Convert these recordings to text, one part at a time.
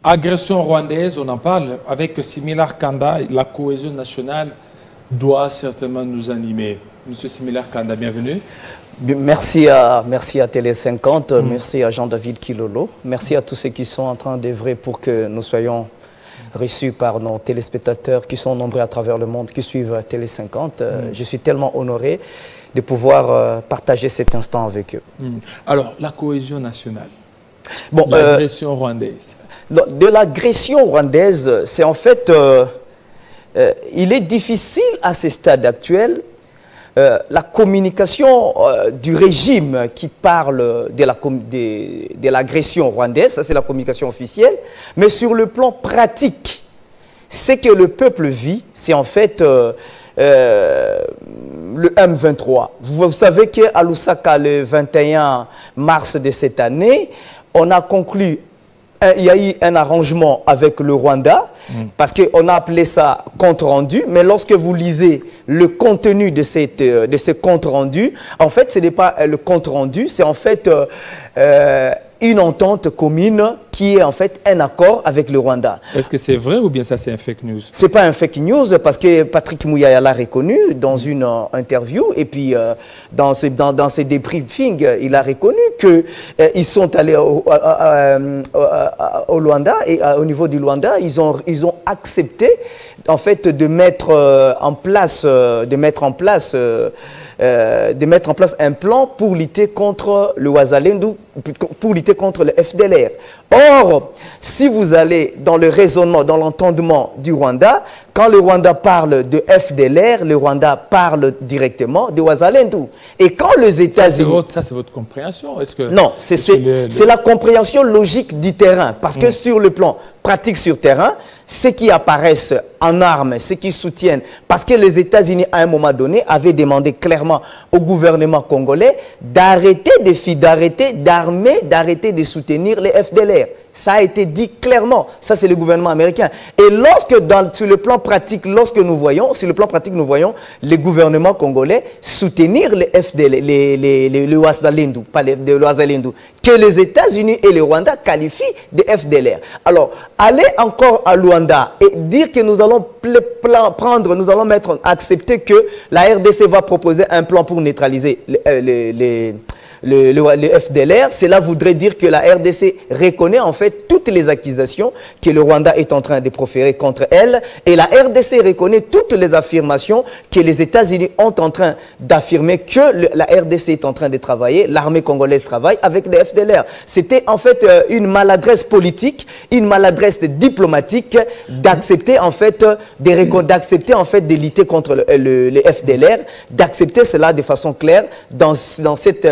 agression rwandaise, on en parle. Avec Similar Kanda, la cohésion nationale doit certainement nous animer. Monsieur Similar Kanda, bienvenue. Merci à Télé 50, merci à Jean-David Kilolo, merci à tous ceux qui sont en train d'œuvrer pour que nous soyons reçus par nos téléspectateurs qui sont nombreux à travers le monde, qui suivent Télé 50. Je suis tellement honoré de pouvoir partager cet instant avec eux. Alors, la cohésion nationale, bon, l'agression rwandaise. De l'agression rwandaise, c'est en fait, il est difficile à ce stade actuel, la communication du régime qui parle de l'agression rwandaise, ça c'est la communication officielle, mais sur le plan pratique, ce que le peuple vit, c'est en fait le M23. Vous savez qu'à Lusaka, le 21 mars de cette année, on a conclu, il y a eu un arrangement avec le Rwanda, parce qu'on a appelé ça compte rendu, mais lorsque vous lisez le contenu de ce compte rendu, en fait, ce n'est pas le compte rendu, c'est en fait une entente commune qui est en fait un accord avec le Rwanda. Est-ce que c'est vrai ou bien ça c'est un fake news? C'est pas un fake news parce que Patrick Mouyaya l'a reconnu dans une interview et puis dans ses débriefings, il a reconnu qu'ils sont allés au Rwanda et au niveau du Rwanda, ils ont accepté en fait de mettre en place un plan pour lutter contre le Wazalendo, pour lutter contre le FDLR. Or, si vous allez dans le raisonnement, dans l'entendement du Rwanda, quand le Rwanda parle de FDLR, le Rwanda parle directement de Wazalendo. Et quand les États-Unis... Ça, c'est votre compréhension? Est-ce que non, c'est la compréhension logique du terrain. Parce que sur le plan pratique sur terrain, ceux qui apparaissent en armes, ceux qui soutiennent, parce que les États-Unis, à un moment donné, avaient demandé clairement au gouvernement congolais d'arrêter d'armer, d'arrêter de soutenir les FDLR. Ça a été dit clairement. Ça, c'est le gouvernement américain. Et lorsque, sur le plan pratique, nous voyons les gouvernements congolais soutenir les FDLR, le Wazalendo, pas le Wazalendo, que les États-Unis et le Rwanda qualifient de FDLR. Alors, aller encore à Luanda et dire que nous allons accepter que la RDC va proposer un plan pour neutraliser le FDLR, cela voudrait dire que la RDC reconnaît en fait toutes les accusations que le Rwanda est en train de proférer contre elle et la RDC reconnaît toutes les affirmations que les États-Unis ont en train d'affirmer que la RDC est en train de travailler, l'armée congolaise travaille avec le FDLR. C'était en fait une maladresse politique, une maladresse diplomatique d'accepter en fait de lutter contre le FDLR, d'accepter cela de façon claire dans cette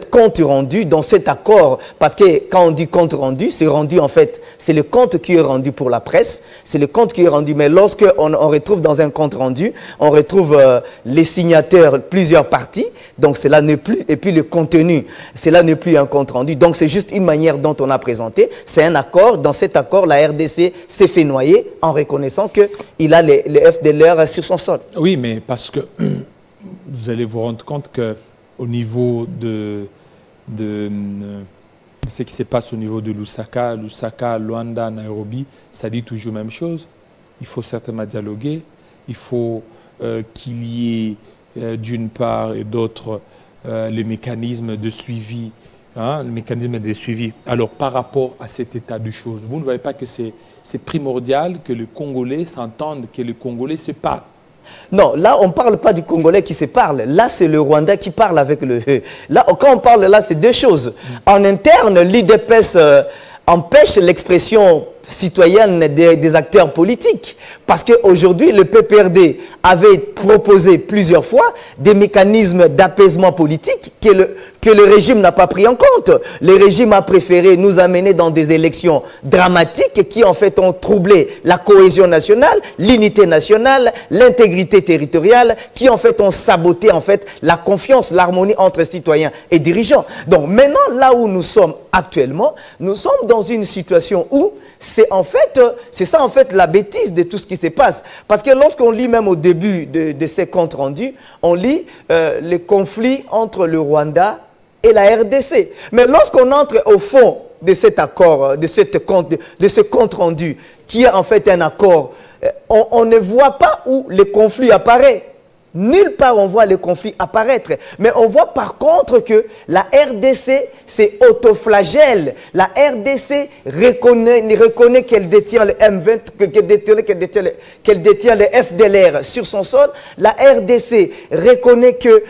compte rendu, dans cet accord, parce que quand on dit compte rendu, c'est rendu en fait, c'est le compte qui est rendu pour la presse, c'est le compte qui est rendu, mais lorsque on retrouve dans un compte rendu, on retrouve les signataires, plusieurs parties, donc cela n'est plus, et puis le contenu, cela n'est plus un compte rendu, donc c'est juste une manière dont on a présenté, c'est un accord, dans cet accord, la RDC s'est fait noyer en reconnaissant qu'il a les FDLR sur son sol. Oui, mais parce que vous allez vous rendre compte que au niveau de ce qui se passe au niveau de Lusaka, Luanda, Nairobi, ça dit toujours la même chose. Il faut certainement dialoguer. Il faut qu'il y ait d'une part et d'autre les mécanismes de suivi. Le mécanisme de suivi. Alors, par rapport à cet état de choses, vous ne voyez pas que c'est primordial que les Congolais s'entendent, que les Congolais se parlent? Non, là, on ne parle pas du Congolais qui se parle. Là, c'est le Rwanda qui parle avec le... Là, quand on parle, là, c'est deux choses. En interne, l'IDPS empêche l'expression citoyenne des acteurs politiques. Parce qu'aujourd'hui, le PPRD avait proposé plusieurs fois des mécanismes d'apaisement politique que le régime n'a pas pris en compte. Le régime a préféré nous amener dans des élections dramatiques qui en fait ont troublé la cohésion nationale, l'unité nationale, l'intégrité territoriale, qui en fait ont saboté en fait la confiance, l'harmonie entre citoyens et dirigeants. Donc maintenant, là où nous sommes actuellement, nous sommes dans une situation où c'est ça en fait la bêtise de tout ce qui se passe. Parce que lorsqu'on lit même au début de ces comptes rendus, on lit les conflits entre le Rwanda et la RDC. Mais lorsqu'on entre au fond de cet accord, de ce compte rendu, qui est en fait un accord, on ne voit pas où le conflit apparaît. Nulle part on voit le conflit apparaître. Mais on voit par contre que la RDC c'est autoflagelle. La RDC reconnaît qu'elle détient le M20, qu'elle détient le FDLR sur son sol. La RDC reconnaît que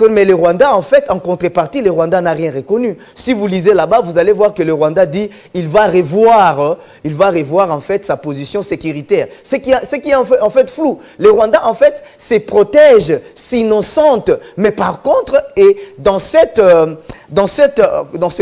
mais le Rwanda, en fait, en contrepartie, le Rwanda n'a rien reconnu. Si vous lisez là-bas, vous allez voir que le Rwanda dit il va revoir en fait sa position sécuritaire. Ce qui est en fait flou. Le Rwanda en fait, se protège, s'innocente. Mais par contre, et dans ce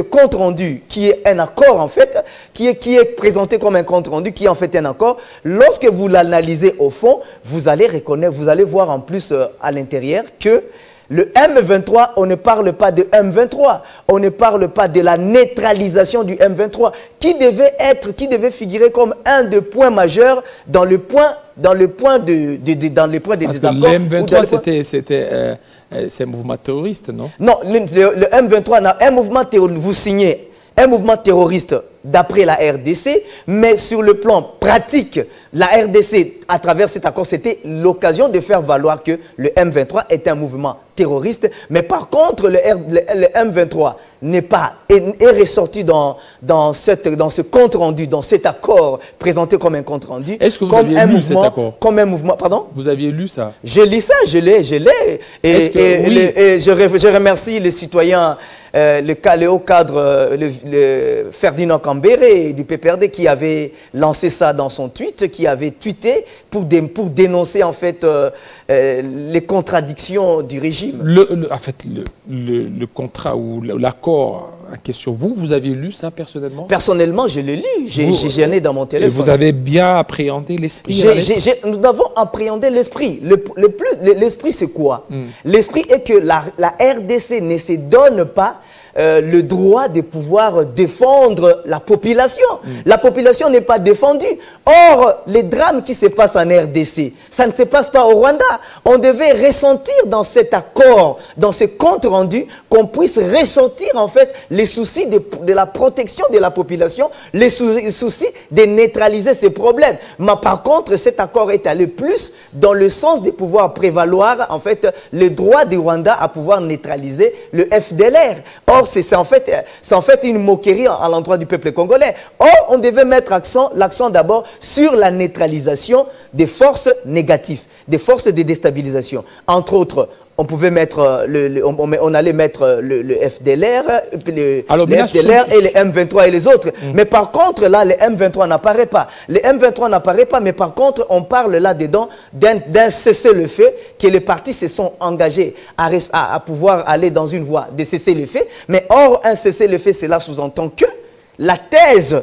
compte rendu, qui est un accord en fait, qui est présenté comme un compte rendu, qui est en fait un accord, lorsque vous l'analysez au fond, vous allez reconnaître, vous allez voir en plus à l'intérieur que le M23, on ne parle pas de M23, on ne parle pas de la neutralisation du M23, qui devait figurer comme un des points majeurs dans le point des désaccords. Le M23, c'est un mouvement terroriste, non? Non, le M23, un mouvement terroriste, vous signez un mouvement terroriste d'après la RDC, mais sur le plan pratique, la RDC, à travers cet accord, c'était l'occasion de faire valoir que le M23 est un mouvement terroriste, mais par contre, le M23 est ressorti dans ce compte rendu, dans cet accord présenté comme un compte rendu. Est-ce que vous aviez lu cet accord? Comme un mouvement, pardon? Vous aviez lu ça? J'ai lu ça, je l'ai. Et je remercie les citoyens, le haut cadre, le Ferdinand Kambere du PPRD qui avait lancé ça dans son tweet, qui avait tweeté pour dénoncer en fait les contradictions du régime. En fait, le contrat ou l'accord en question, vous aviez lu ça personnellement? Personnellement, je l'ai lu, j'en ai dans mon téléphone. Et vous avez bien appréhendé l'esprit? Nous avons appréhendé l'esprit. L'esprit, c'est quoi? L'esprit est que la RDC ne se donne pas le droit de pouvoir défendre la population. La population n'est pas défendue. Or, les drames qui se passent en RDC, ça ne se passe pas au Rwanda. On devait ressentir dans cet accord, dans ce compte rendu, qu'on puisse ressentir en fait les soucis de la protection de la population, les soucis de neutraliser ces problèmes. Mais par contre, cet accord est allé plus dans le sens de pouvoir prévaloir en fait le droit du Rwanda à pouvoir neutraliser le FDLR. Or, c'est en fait une moquerie à l'endroit du peuple congolais. Or, on devait mettre l'accent d'abord sur la neutralisation des forces négatives, des forces de déstabilisation. Entre autres, on pouvait mettre on allait mettre le FDLR, le FDLR et les M23 et les autres. Mais par contre, là, le M23 n'apparaît pas. Le M23 n'apparaît pas, mais par contre, on parle là-dedans d'un cessez-le-feu, que les partis se sont engagés à pouvoir aller dans une voie de cessez-le-feu. Mais or, un cessez-le-feu, cela sous-entend que la thèse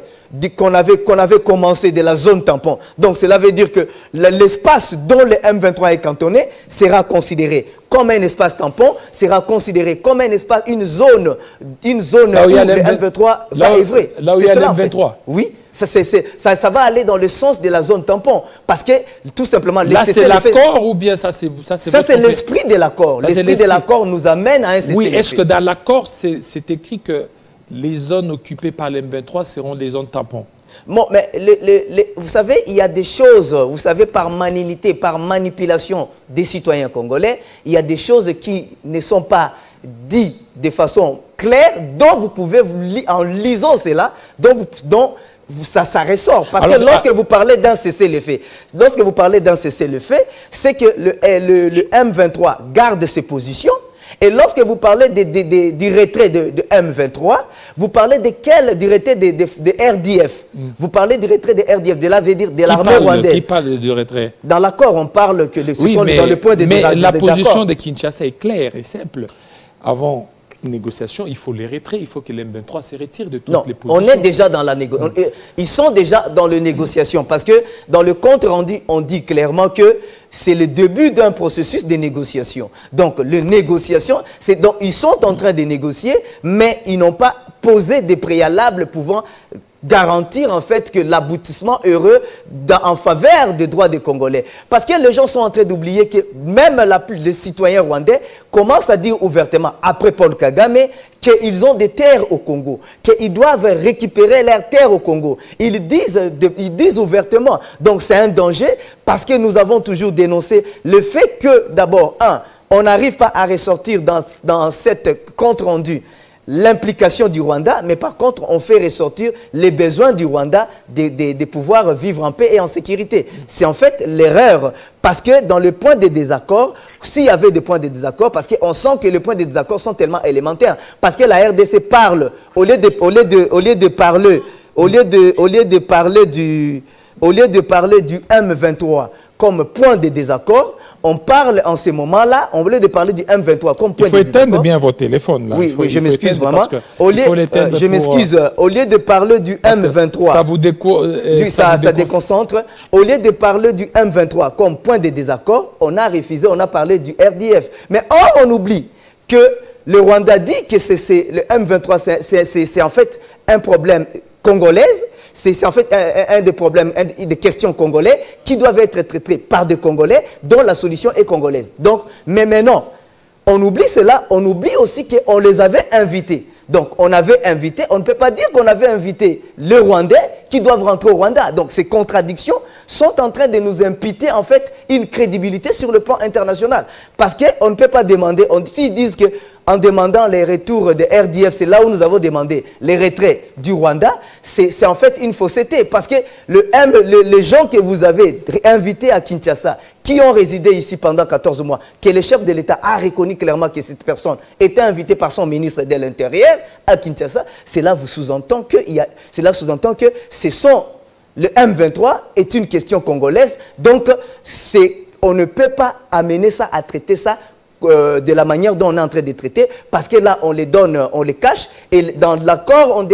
qu'on avait commencé de la zone tampon. Donc cela veut dire que l'espace dont le M23 est cantonné sera considéré comme un espace tampon, sera considéré comme un espace, une zone où le M23 va œuvrer. Là où il y a le M23. Oui, ça va aller dans le sens de la zone tampon. Parce que tout simplement... Là c'est l'accord ou bien ça c'est... Ça c'est l'esprit de l'accord. L'esprit de l'accord nous amène à un cessez-le-feu. Oui, est-ce que dans l'accord c'est écrit que les zones occupées par les M23 seront des zones tampons? Bon, mais vous savez, il y a des choses, vous savez, par malignité, par manipulation des citoyens congolais, il y a des choses qui ne sont pas dites de façon claire, dont vous pouvez, en lisant cela, ça ressort. Parce que lorsque vous parlez d'un cessez-le-feu, c'est que le M23 garde ses positions. Et lorsque vous parlez du retrait de M23, vous parlez du retrait de RDF. Vous parlez du retrait de RDF, de l'armée rwandaise. Qui parle du retrait? Dans l'accord, on parle que ce sont dans le point de mais la position de Kinshasa est claire et simple. Avant négociation, il faut les retraits, il faut que l'M23 se retire de toutes les positions. On est déjà dans la négociation. Ils sont déjà dans les négociations parce que dans le compte rendu, on dit clairement que c'est le début d'un processus de négociation. Donc, les négociations, ils sont en train de négocier, mais ils n'ont pas posé des préalables pouvant garantir en fait que l'aboutissement heureux en faveur des droits des Congolais. Parce que les gens sont en train d'oublier que même les citoyens rwandais commencent à dire ouvertement, après Paul Kagame, qu'ils ont des terres au Congo, qu'ils doivent récupérer leurs terres au Congo. Ils disent ouvertement. Donc c'est un danger parce que nous avons toujours dénoncé le fait que, d'abord, on n'arrive pas à ressortir dans cette compte-rendu l'implication du Rwanda, mais par contre, on fait ressortir les besoins du Rwanda de pouvoir vivre en paix et en sécurité. C'est en fait l'erreur, parce que dans le point de désaccord, s'il y avait des points de désaccord, parce qu'on sent que les points de désaccord sont tellement élémentaires, parce que la RDC parle, au lieu de parler du M23 comme point de désaccord, on parle en ce moment-là, on voulait de parler du M23 comme point de désaccord. Il faut éteindre bien votre téléphone. Là. Oui, je m'excuse vraiment. Je m'excuse. Au lieu de parler du M23, ça déconcentre. Au lieu de parler du M23 comme point de désaccord, on a refusé, on a parlé du RDF. Mais on oublie que le Rwanda dit que le M23, c'est en fait un problème congolais. C'est en fait un des problèmes, des questions congolais qui doivent être traités par des Congolais dont la solution est congolaise. Donc, mais maintenant, on oublie cela, on oublie aussi qu'on les avait invités. Donc, on avait invité, on ne peut pas dire qu'on avait invité les Rwandais qui doivent rentrer au Rwanda. Donc, ces contradictions sont en train de nous imputer, en fait, une crédibilité sur le plan international. Parce qu'on ne peut pas demander, s'ils disent qu'en demandant les retours de RDF, c'est là où nous avons demandé les retraits du Rwanda, c'est en fait une fausseté. Parce que les gens que vous avez invités à Kinshasa, qui ont résidé ici pendant 14 mois, que le chef de l'État a reconnu clairement que cette personne était invitée par son ministre de l'Intérieur à Kinshasa, cela sous-entend que le M23 est une question congolaise. Donc, on ne peut pas amener ça à traiter ça de la manière dont on est en train de traiter, parce que là, on les donne, on les cache, et dans l'accord,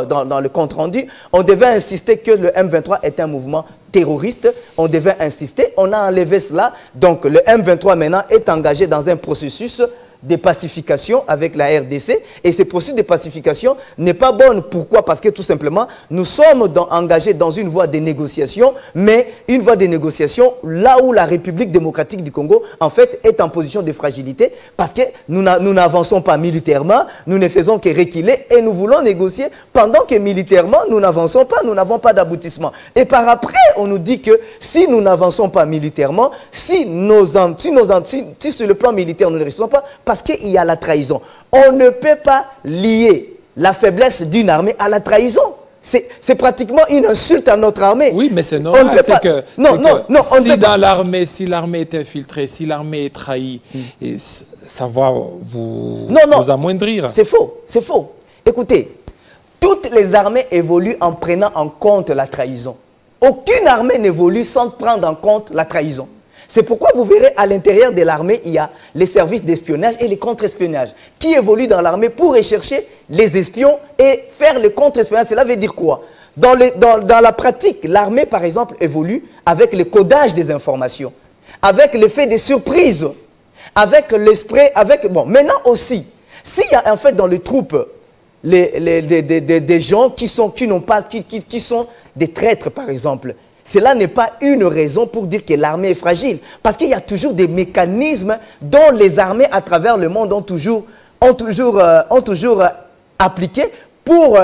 dans le compte rendu, on devait insister que le M23 est un mouvement terroriste, on devait insister, on a enlevé cela, donc le M23 maintenant est engagé dans un processus de pacification avec la RDC, et ce processus de pacification n'est pas bon. Pourquoi? Parce que tout simplement, nous sommes engagés dans une voie de négociation, mais une voie de négociation là où la République démocratique du Congo, en fait, est en position de fragilité, parce que nous n'avançons pas militairement, nous ne faisons que reculer, et nous voulons négocier pendant que militairement, nous n'avançons pas, nous n'avons pas d'aboutissement. Et par après, on nous dit que si nous n'avançons pas militairement, si sur le plan militaire, nous ne restons pas, parce qu'il y a la trahison. On ne peut pas lier la faiblesse d'une armée à la trahison. C'est pratiquement une insulte à notre armée. Oui, mais c'est normal. Si dans l'armée, si l'armée est infiltrée, si l'armée est trahie, ça va vous amoindrir. C'est faux, c'est faux. Écoutez, toutes les armées évoluent en prenant en compte la trahison. Aucune armée n'évolue sans prendre en compte la trahison. C'est pourquoi vous verrez à l'intérieur de l'armée, il y a les services d'espionnage et les contre-espionnages qui évoluent dans l'armée pour rechercher les espions et faire le contre-espionnage. Cela veut dire quoi? Dans la pratique, l'armée, par exemple, évolue avec le codage des informations, avec l'effet des surprises, avec l'esprit, bon, maintenant aussi, s'il y a en fait dans les troupes des gens qui sont des traîtres, par exemple, cela n'est pas une raison pour dire que l'armée est fragile. Parce qu'il y a toujours des mécanismes dont les armées à travers le monde ont toujours appliqué pour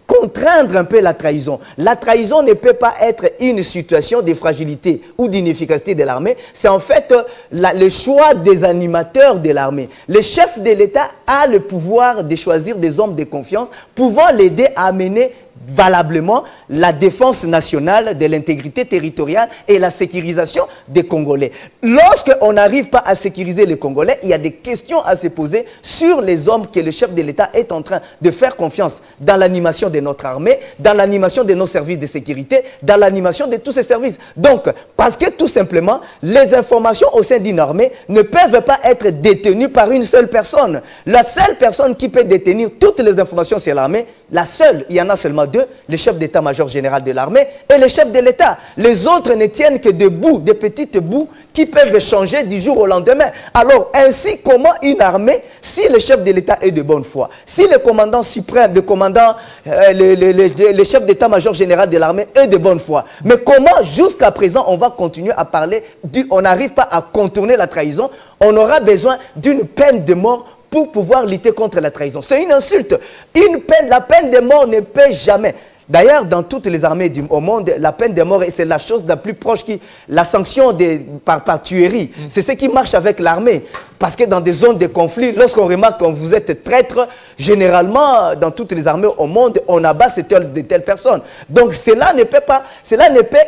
contraindre un peu la trahison. La trahison ne peut pas être une situation de fragilité ou d'inefficacité de l'armée. C'est en fait le choix des animateurs de l'armée. Le chef de l'État a le pouvoir de choisir des hommes de confiance pouvant l'aider à mener valablement la défense nationale de l'intégrité territoriale et la sécurisation des Congolais. Lorsqu'on n'arrive pas à sécuriser les Congolais, il y a des questions à se poser sur les hommes que le chef de l'État est en train de faire confiance dans l'animation de notre armée, dans l'animation de nos services de sécurité, dans l'animation de tous ces services. Donc, parce que tout simplement, les informations au sein d'une armée ne peuvent pas être détenues par une seule personne. La seule personne qui peut détenir toutes les informations, c'est l'armée. La seule, il y en a seulement deux. d'eux, le chef d'état-major général de l'armée et le chef de l'État. Les autres ne tiennent que des bouts, des petites bouts qui peuvent changer du jour au lendemain. Alors, ainsi, comment une armée, si le chef de l'État est de bonne foi, si le commandant suprême, le chef d'état-major général de l'armée est de bonne foi, mais comment jusqu'à présent on va continuer à parler on n'arrive pas à contourner la trahison? On aura besoin d'une peine de mort pour pouvoir lutter contre la trahison. C'est une insulte. La peine de mort ne peut jamais. D'ailleurs, dans toutes les armées au monde, la peine de mort, c'est la chose la plus proche, la sanction par tuerie. C'est ce qui marche avec l'armée. Parce que dans des zones de conflit, lorsqu'on remarque que vous êtes traître, généralement, dans toutes les armées au monde, on abat de telles personnes. Donc cela n'est pas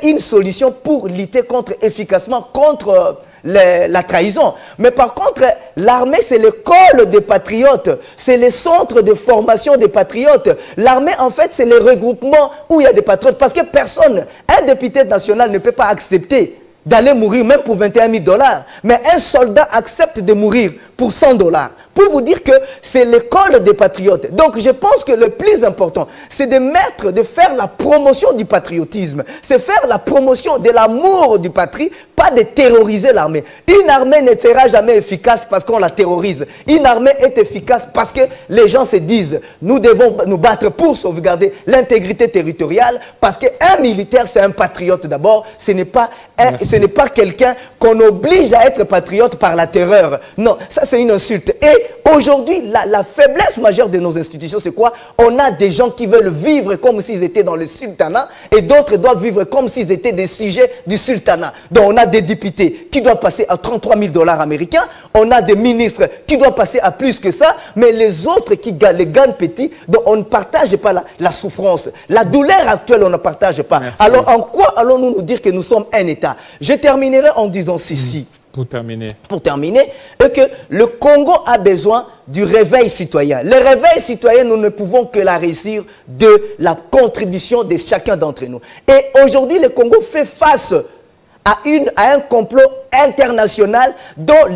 une solution pour lutter efficacement contre la trahison. Mais par contre, l'armée, c'est l'école des patriotes. C'est le centre de formation des patriotes. L'armée, en fait, c'est le regroupement où il y a des patriotes. Parce que personne, un député national ne peut pas accepter d'aller mourir même pour 21 000 $. Mais un soldat accepte de mourir pour 100 $. Pour vous dire que c'est l'école des patriotes. Donc je pense que le plus important, c'est de faire la promotion du patriotisme. C'est faire la promotion de l'amour du patrie, pas de terroriser l'armée. Une armée ne sera jamais efficace parce qu'on la terrorise. Une armée est efficace parce que les gens se disent, nous devons nous battre pour sauvegarder l'intégrité territoriale, parce qu'un militaire, c'est un patriote d'abord. Ce n'est pas quelqu'un qu'on oblige à être patriote par la terreur. Non, ça c'est une insulte. Et aujourd'hui, la faiblesse majeure de nos institutions, c'est quoi? On a des gens qui veulent vivre comme s'ils étaient dans le sultanat et d'autres doivent vivre comme s'ils étaient des sujets du sultanat. Donc on a des députés qui doivent passer à 33 000 $ américains, on a des ministres qui doivent passer à plus que ça, mais les autres qui gagnent petit, donc on ne partage pas la souffrance. La douleur actuelle, on ne partage pas. Merci. Alors en quoi allons-nous nous dire que nous sommes un État? Je terminerai en disant ceci. Pour terminer, que le Congo a besoin du réveil citoyen. Le réveil citoyen, nous ne pouvons que la réussir de la contribution de chacun d'entre nous. Et aujourd'hui, le Congo fait face à un complot international dont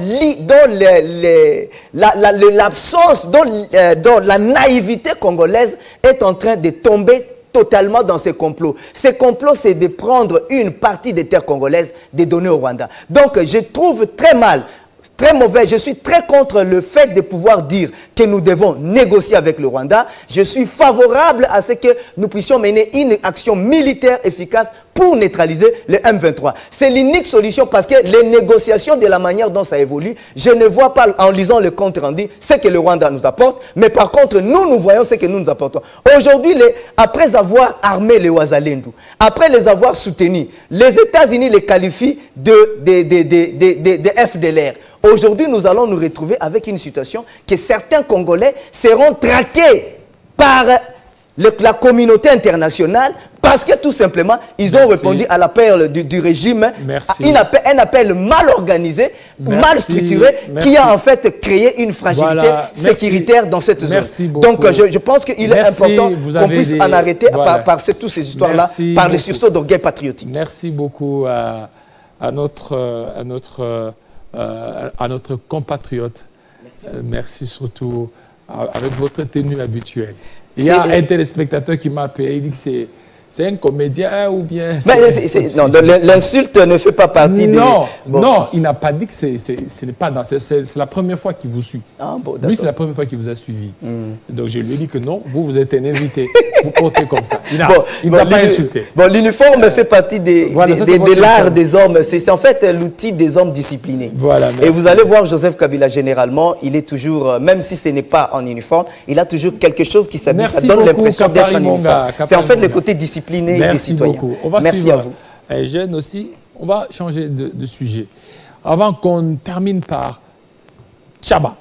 l'absence, dont la naïveté congolaise est en train de tomber totalement dans ces complots. Ces complots, c'est de prendre une partie des terres congolaises, de donner au Rwanda. Donc, je trouve très mal, très mauvais, je suis très contre le fait de pouvoir dire que nous devons négocier avec le Rwanda. Je suis favorable à ce que nous puissions mener une action militaire efficace pour neutraliser le M23. C'est l'unique solution parce que les négociations, de la manière dont ça évolue, je ne vois pas, en lisant le compte rendu, ce que le Rwanda nous apporte, mais par contre, nous voyons ce que nous apportons. Aujourd'hui, après avoir armé les Ouazalendou, après les avoir soutenus, les États-Unis les qualifient de FDLR. Aujourd'hui, nous allons nous retrouver avec une situation que certains Congolais seront traqués par la communauté internationale parce que tout simplement, ils ont répondu à l'appel du régime, un appel mal organisé, mal structuré, qui a en fait créé une fragilité sécuritaire dans cette zone. Donc je pense qu'il est important qu'on puisse en arrêter par toutes ces histoires-là, par les sursauts d'orgueil patriotique. Merci beaucoup à notre compatriote. Merci surtout avec votre tenue habituelle. Il y a un téléspectateur qui m'a appelé, il dit que c'est un comédien ou bien... Non, l'insulte ne fait pas partie Non, il n'a pas dit que ce n'est pas dans... C'est la première fois qu'il vous suit. Lui, c'est la première fois qu'il vous a suivi. Donc, je lui ai dit que non, vous êtes un invité. Vous portez comme ça. Il n'a pas insulté. Bon, l'uniforme fait partie de l'art des hommes. C'est en fait l'outil des hommes disciplinés. Voilà, et vous allez voir Joseph Kabila, généralement, il est toujours, même si ce n'est pas en uniforme, il a toujours quelque chose qui s'habille. Ça donne l'impression d'être en uniforme. C'est en fait le côté discipliné des citoyens. Beaucoup. On va Merci à vous. Jeune aussi, on va changer de sujet. Avant qu'on termine par Tchaba.